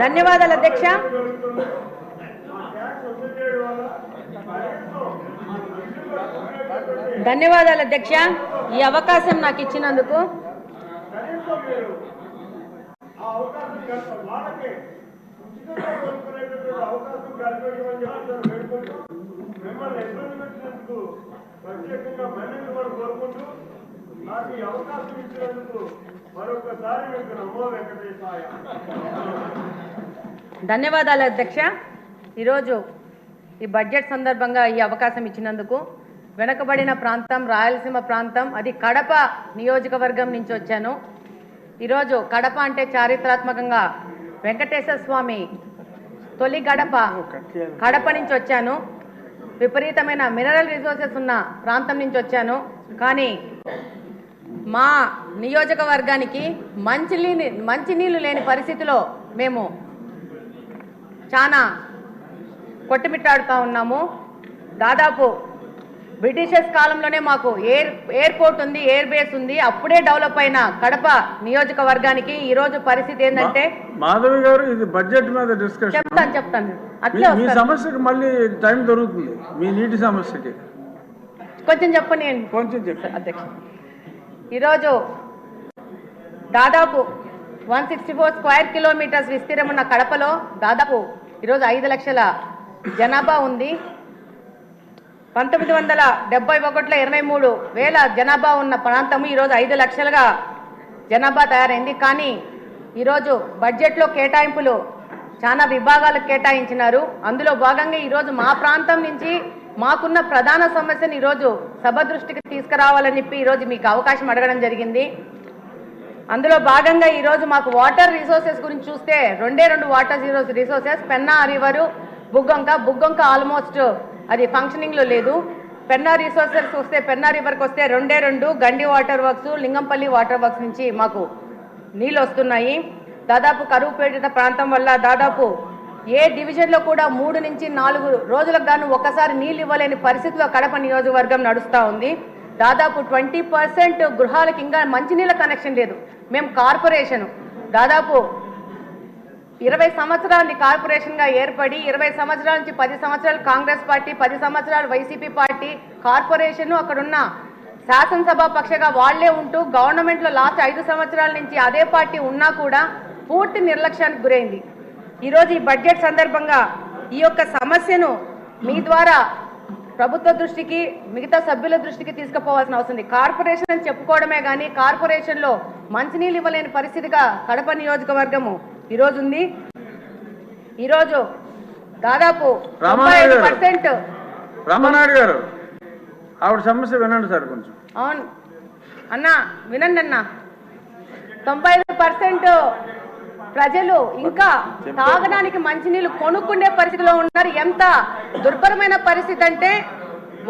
ధన్యవాదాలు అధ్యక్ష. ధన్యవాదాలు అధ్యక్ష, ఈ అవకాశం నాకు ఇచ్చినందుకు. ధన్యవాదాలు అధ్యక్ష. ఈరోజు ఈ బడ్జెట్ సందర్భంగా ఈ అవకాశం ఇచ్చినందుకు. వెనుకబడిన ప్రాంతం రాయలసీమ ప్రాంతం, అది కడప నియోజకవర్గం నుంచి వచ్చాను. ఈరోజు కడప అంటే చారిత్రాత్మకంగా వెంకటేశ్వర స్వామి తొలి గడప కడప నుంచి వచ్చాను. విపరీతమైన మినరల్ రిసోర్సెస్ ఉన్న ప్రాంతం నుంచి వచ్చాను. కానీ మా నియోజకవర్గానికి మంచినీళ్ళు లేని పరిస్థితిలో మేము చాలా కొట్టుమిట్టాడుతూ ఉన్నాము. దాదాపు బ్రిటిషర్స్ కాలంలోనే మాకు ఎయిర్పోర్ట్ ఉంది, ఎయిర్ బేస్ ఉంది. అప్పుడే డెవలప్ అయిన కడప నియోజకవర్గానికి ఈ రోజు పరిస్థితి ఏంటంటే, మాధవి గారు ఇది బడ్జెట్ మీద డిస్కషన్ చెప్తాను మీ సమస్యకి మళ్ళీ టైం దొరుకుతుంది. మీ నీటి సమస్యకి కొంచెం చెప్పండి. కొంచెం చెప్పండి అధ్యక్ష. ఈరోజు దాదాపు 164 స్క్వేర్ కిలోమీటర్స్ విస్తీర్ణం ఉన్న కడపలో దాదాపు ఈరోజు 5 లక్షల జనాభా ఉంది. 1971లో 23,000 జనాభా ఉన్న ప్రాంతము ఈరోజు 5 లక్షలుగా జనాభా తయారైంది. కానీ ఈరోజు బడ్జెట్లో కేటాయింపులు చాలా విభాగాలకు కేటాయించినారు. అందులో భాగంగా ఈరోజు మా ప్రాంతం నుంచి మాకున్న ప్రధాన సమస్యను ఈరోజు సభ దృష్టికి తీసుకురావాలని చెప్పి ఈరోజు మీకు అవకాశం అడగడం జరిగింది. అందులో భాగంగా ఈరోజు మాకు వాటర్ రిసోర్సెస్ గురించి చూస్తే 2 water resources, Penna river, Buggavanka almost అది ఫంక్షనింగ్లో లేదు. పెన్నా రిసోర్సెస్ వస్తే, పెన్నా రివర్కి వస్తే 2 గండి water works, Lingampalli water works నుంచి మాకు నీళ్ళు వస్తున్నాయి. దాదాపు కరువు పీడిత ప్రాంతం వల్ల దాదాపు ఏ డివిజన్లో కూడా 3 నుంచి 4 రోజులకు గాను ఒక్కసారి నీళ్ళు ఇవ్వలేని పరిస్థితిలో కడప నియోజకవర్గం నడుస్తూ ఉంది. దాదాపు 20% గృహాలకు ఇంకా మంచినీళ్ళ కనెక్షన్ లేదు. మేము కార్పొరేషను దాదాపు 20 సంవత్సరాలు కార్పొరేషన్గా ఏర్పడి 20 సంవత్సరాల నుంచి 10 సంవత్సరాలు కాంగ్రెస్ పార్టీ, 10 సంవత్సరాలు వైసీపీ పార్టీ, కార్పొరేషను అక్కడున్న శాసనసభ పక్షగా వాళ్లే ఉంటూ గవర్నమెంట్లో లాస్ట్ 5 సంవత్సరాల నుంచి అదే పార్టీ ఉన్నా కూడా పూర్తి నిర్లక్ష్యానికి గురైంది. ఈరోజు ఈ బడ్జెట్ సందర్భంగా ఈ యొక్క సమస్యను మీ ద్వారా ప్రభుత్వ దృష్టికి, మిగతా సభ్యుల దృష్టికి తీసుకుపోవాల్సిన అవసరం ఉంది. కార్పొరేషన్ అని చెప్పుకోవడమే కానీ కార్పొరేషన్లో మంచినీళ్ళు ఇవ్వలేని పరిస్థితిగా కడప నియోజకవర్గము ఈరోజు ఉంది. ఈరోజు దాదాపు 95% రామనాయుడు గారు ఆవిడ సమస్య వినండి సార్ కొంచెం. అవును అన్న, వినండి అన్న. 95% ప్రజలు ఇంకా తాగడానికి మంచినీళ్ళు కొనుక్కునే పరిస్థితిలో ఉన్నారు. ఎంత దుర్భరమైన పరిస్థితి అంటే,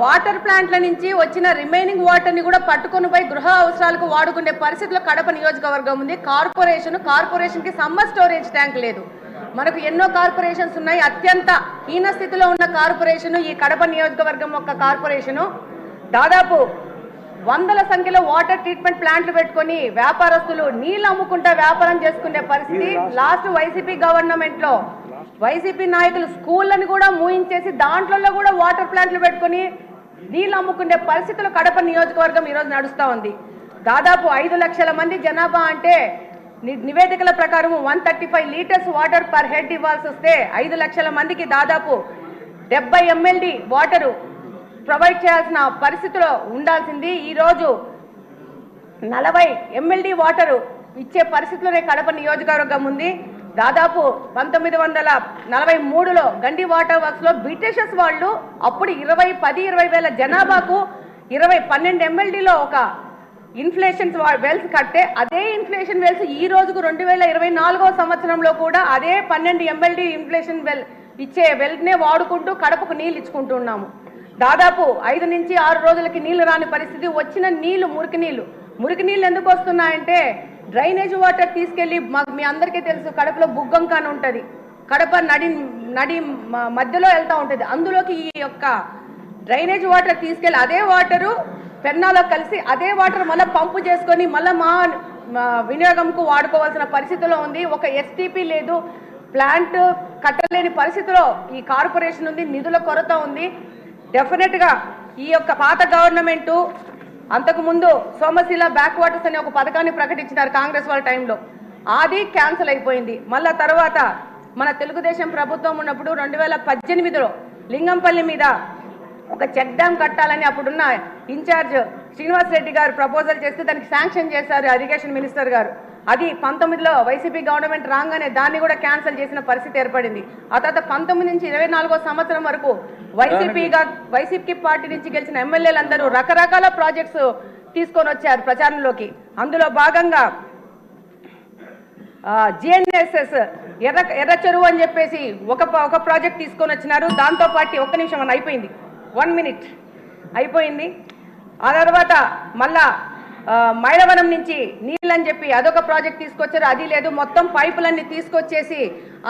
వాటర్ ప్లాంట్ల నుంచి వచ్చిన రిమైనింగ్ వాటర్ని కూడా పట్టుకొని పోయి గృహ అవసరాలకు వాడుకునే పరిస్థితిలో కడప నియోజకవర్గం ఉంది. కార్పొరేషన్కి సమ్మర్ స్టోరేజ్ ట్యాంక్ లేదు. మనకు ఎన్నో కార్పొరేషన్స్ ఉన్నాయి. అత్యంత హీన స్థితిలో ఉన్న కార్పొరేషన్ ఈ కడప నియోజకవర్గం యొక్క కార్పొరేషను. దాదాపు 100ల సంఖ్యలో వాటర్ ట్రీట్మెంట్ ప్లాంట్లు పెట్టుకొని వ్యాపారస్తులు నీళ్ళు అమ్ముకుంటా వ్యాపారం చేసుకునే పరిస్థితి. లాస్ట్ వైసీపీ గవర్నమెంట్లో వైసీపీ నాయకులు స్కూళ్ళని కూడా మూయించేసి దాంట్లో కూడా వాటర్ ప్లాంట్లు పెట్టుకొని నీళ్ళు అమ్ముకునే పరిస్థితులు కడప నియోజకవర్గం ఈరోజు నడుస్తూ ఉంది. దాదాపు 5 లక్షల మంది జనాభా అంటే నివేదికల ప్రకారం 135 లీటర్స్ వాటర్ పర్ హెడ్ ఇవ్వాల్సి వస్తే 5 లక్షల మందికి దాదాపు 70 MLD వాటరు ప్రొవైడ్ చేయాల్సిన పరిస్థితిలో ఉండాల్సింది. ఈరోజు 40 MLD వాటరు ఇచ్చే పరిస్థితిలోనే కడప నియోజకవర్గం ఉంది. దాదాపు 1943లో గండి వాటర్ వర్క్స్లో బ్రిటిషర్స్ వాళ్ళు అప్పుడు 20 వేల జనాభాకు 12 MLDలో ఒక ఇన్ఫ్లేషన్ వెల్స్ కట్టే, అదే ఇన్ఫ్లేషన్ వెల్స్ ఈ రోజుకు 2024వ సంవత్సరంలో కూడా అదే 12 MLD ఇన్ఫ్లేషన్ వెల్ ఇచ్చే వెల్నే వాడుకుంటూ కడపకు నీళ్ళు ఇచ్చుకుంటున్నాము. దాదాపు 5 నుంచి 6 రోజులకి నీళ్లు రాని పరిస్థితి. వచ్చిన నీళ్లు మురికి నీళ్ళు ఎందుకు వస్తున్నాయంటే, డ్రైనేజ్ వాటర్ తీసుకెళ్లి మీ అందరికీ తెలుసు కడపలో బుగ్గొంక అని ఉంటుంది, కడప నడి మధ్యలో వెళ్తూ ఉంటుంది. అందులోకి ఈ యొక్క డ్రైనేజ్ వాటర్ తీసుకెళ్లి అదే వాటరు పెన్నాలో కలిసి అదే వాటర్ మళ్ళీ పంపు చేసుకొని మళ్ళీ వినియోగంకు వాడుకోవాల్సిన పరిస్థితిలో ఉంది. ఒక ఎస్టీపీ లేదు, ప్లాంట్ కట్టలేని పరిస్థితిలో ఈ కార్పొరేషన్ ఉంది, నిధుల కొరత ఉంది. డెఫినెట్గా ఈ యొక్క పాత గవర్నమెంటు అంతకుముందు సోమశిల బ్యాక్ వాటర్స్ అనే ఒక పథకాన్ని ప్రకటించినారు కాంగ్రెస్ వాళ్ళ టైంలో. అది క్యాన్సిల్ అయిపోయింది. మళ్ళా తర్వాత మన తెలుగుదేశం ప్రభుత్వం ఉన్నప్పుడు 2018లో లింగంపల్లి మీద ఒక చెక్ డ్యామ్ కట్టాలని అప్పుడున్న ఇన్ఛార్జ్ శ్రీనివాస్ రెడ్డి గారు ప్రపోజల్ చేస్తే దానికి శాంక్షన్ చేశారు ఇరిగేషన్ మినిస్టర్ గారు. అది 19లో వైసీపీ గవర్నమెంట్ రాగానే దాన్ని కూడా క్యాన్సిల్ చేసిన పరిస్థితి ఏర్పడింది. ఆ తర్వాత 19 నుంచి 24వ సంవత్సరం వరకు వైసీపీ పార్టీ నుంచి గెలిచిన ఎమ్మెల్యేలందరూ రకరకాల ప్రాజెక్ట్స్ తీసుకొని వచ్చారు ప్రచారంలోకి. అందులో భాగంగా జిఎన్ఎస్ఎస్ ఎర్ర చెరువు అని చెప్పేసి ఒక ప్రాజెక్ట్ తీసుకొని వచ్చినారు. దాంతో పాటు ఒక్క నిమిషం అని అయిపోయింది, 1 minute అయిపోయింది. ఆ తర్వాత మళ్ళా మైలవరం నుంచి నీళ్ళని చెప్పి అదొక ప్రాజెక్ట్ తీసుకొచ్చారు, అది లేదు. మొత్తం పైపులన్నీ తీసుకొచ్చేసి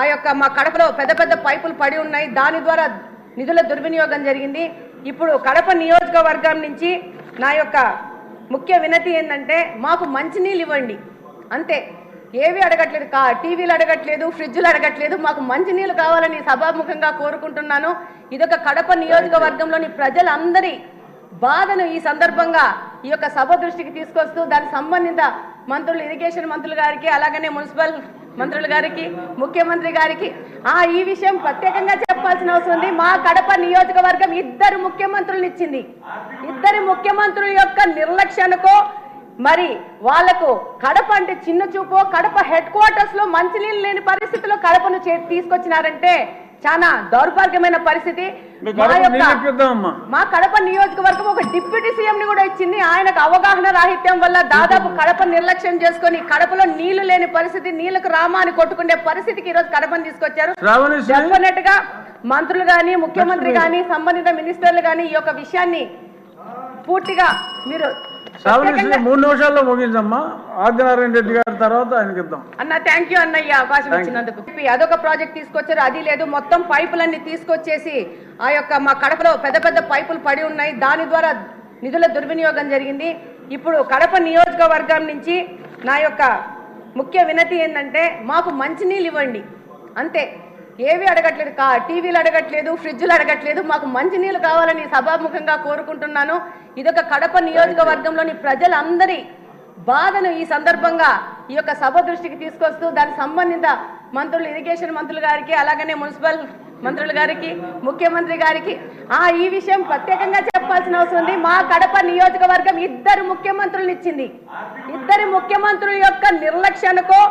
ఆ యొక్క మా కడపలో పెద్ద పెద్ద పైపులు పడి ఉన్నాయి, దాని ద్వారా నిధుల దుర్వినియోగం జరిగింది. ఇప్పుడు కడప నియోజకవర్గం నుంచి నా యొక్క ముఖ్య వినతి ఏంటంటే మాకు మంచినీళ్ళు ఇవ్వండి అంతే. ఏవి అడగట్లేదు, టీవీలు అడగట్లేదు, ఫ్రిడ్జ్లు అడగట్లేదు, మాకు మంచినీళ్ళు కావాలని సభాముఖంగా కోరుకుంటున్నాను. ఇదొక కడప నియోజకవర్గంలోని ప్రజలందరి బాధను ఈ సందర్భంగా ఈ యొక్క సభ దృష్టికి తీసుకొస్తూ దానికి సంబంధిత మంత్రులు, ఇరిగేషన్ మంత్రులు గారికి, అలాగనే మున్సిపల్ మంత్రులు గారికి, ముఖ్యమంత్రి గారికి ఈ విషయం ప్రత్యేకంగా చెప్పాల్సిన అవసరం ఉంది. మా కడప నియోజకవర్గం 2 ముఖ్యమంత్రులను ఇచ్చింది. 2 ముఖ్యమంత్రుల యొక్క నిర్లక్ష్యానికో మరి వాళ్లకు కడప అంటే చిన్న చూపో, కడప హెడ్ క్వార్టర్స్ లో మంచినీళ్ళు లేని పరిస్థితిలో కడపను తీసుకొచ్చినారంటే చాలా దౌర్భాగ్యమైన పరిస్థితి. మా కడప నియోజకవర్గం ఒక డిప్యూటీ సీఎం ని కూడా ఇచ్చింది. ఆయనకు అవగాహన రాహిత్యం వల్ల దాదాపు కడప నిర్లక్ష్యం చేసుకుని కడపలో నీళ్లు లేని పరిస్థితి, నీళ్లకు రామాని కొట్టుకునే పరిస్థితికి ఈ రోజు కడపని తీసుకొచ్చారు. డెఫినెట్ గా మంత్రులు గాని, ముఖ్యమంత్రి గాని, సంబంధిత మినిస్టర్లు గాని ఈ యొక్క విషయాన్ని పూర్తిగా మీరు 3 నిమిషాల్లో ముగించమ్మా. ఆదినారాయణ రెడ్డి గారి తర్వాత ఆయనకి ఇద్దాం అన్న. థ్యాంక్ యూ అన్నయ్య, అవకాశం ఇచ్చినందుకు. అదొక ప్రాజెక్ట్ తీసుకొచ్చారు, అది లేదు. మొత్తం పైపులన్నీ తీసుకొచ్చేసి ఆ యొక్క మా కడపలో పెద్ద పెద్ద పైపులు పడి ఉన్నాయి, దాని ద్వారా నిధుల దుర్వినియోగం జరిగింది. ఇప్పుడు కడప నియోజకవర్గం నుంచి నా యొక్క ముఖ్య వినతి ఏంటంటే మాకు మంచినీళ్ళు ఇవ్వండి అంతే. ఏవి అడగట్లేదు, టీవీలు అడగట్లేదు, ఫ్రిడ్జ్లు అడగట్లేదు, మాకు మంచినీళ్ళు కావాలని సభాముఖంగా కోరుకుంటున్నాను. ఇదొక కడప నియోజకవర్గంలోని ప్రజలందరి బాధను ఈ సందర్భంగా ఈ యొక్క సభ దృష్టికి తీసుకొస్తూ దానికి సంబంధిత మంత్రులు, ఇరిగేషన్ మంత్రులు గారికి, అలాగనే మున్సిపల్ మంత్రులు గారికి, ముఖ్యమంత్రి గారికి ఈ విషయం ప్రత్యేకంగా చెప్పాల్సిన అవసరం ఉంది. మా కడప నియోజకవర్గం 2 ముఖ్యమంత్రులను ఇచ్చింది. 2 ముఖ్యమంత్రుల యొక్క నిర్లక్ష్యానికో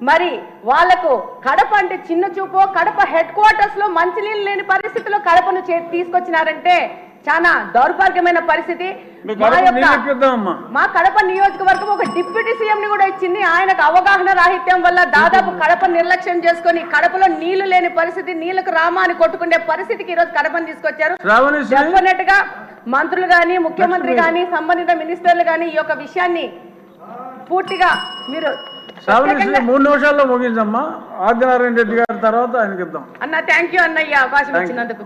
మరి వాళ్లకు కడప అంటే చిన్న చూపో, కడప హెడ్ క్వార్టర్స్ లో మంచినీళ్ళు లేని పరిస్థితిలో కడపను తీసుకొచ్చినారంటే చాలా దౌర్భాగ్యమైన పరిస్థితి. మా కడప నియోజకవర్గం ఒక డిప్యూటీ సీఎం ని కూడా ఇచ్చింది. ఆయనకు అవగాహన రాహిత్యం వల్ల దాదాపు కడప నిర్లక్ష్యం చేసుకుని కడపలో నీళ్లు లేని పరిస్థితి, నీళ్లకు రామాని కొట్టుకునే పరిస్థితికి ఈ రోజు కడపని తీసుకొచ్చారు. డెఫినెట్ గా మంత్రులు గాని, ముఖ్యమంత్రి గాని, సంబంధిత మినిస్టర్లు గాని ఈ యొక్క విషయాన్ని పూర్తిగా మీరు 3 నిమిషాల్లో ముగించమ్మా. ఆదినారాయణ రెడ్డి గారి తర్వాత ఆయనకి ఇద్దాం అన్న. థ్యాంక్ యూ అన్నయ్య, అవకాశం ఇచ్చినందుకు.